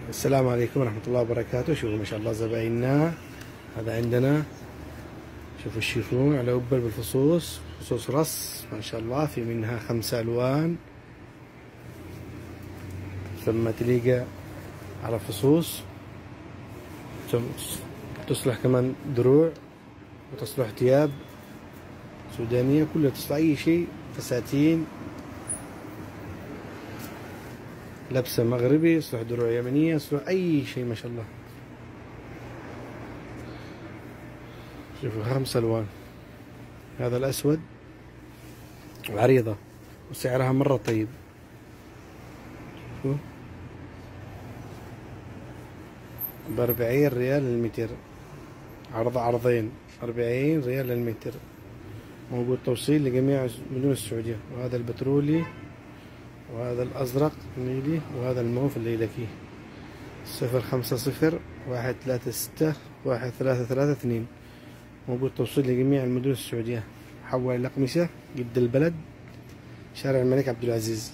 السلام عليكم ورحمة الله وبركاته. شوفوا ما شاء الله زبايننا. هذا عندنا شوفوا الشيفون على أبل بالفصوص، فصوص رص ما شاء الله، في منها 5 ألوان، ثم تليقى على فصوص، تصلح كمان دروع، وتصلح ثياب سودانية، كلها تصلح أي شيء، فساتين، لبسة مغربي، يصلح دروع يمنية، يصلح أي شيء ما شاء الله. شوفوا 5 ألوان. هذا الأسود عريضة وسعرها مرة طيب. شوفوا ب40 ريال للمتر، عرضين 40 ريال للمتر، موجود توصيل لجميع مدن السعودية. وهذا البترولي، وهذا الأزرق النيلي، وهذا الموف الليلكي. 0501361332، موجود توصيل لجميع المدن السعودية. حول الأقمشة، جد البلد، شارع الملك عبد العزيز.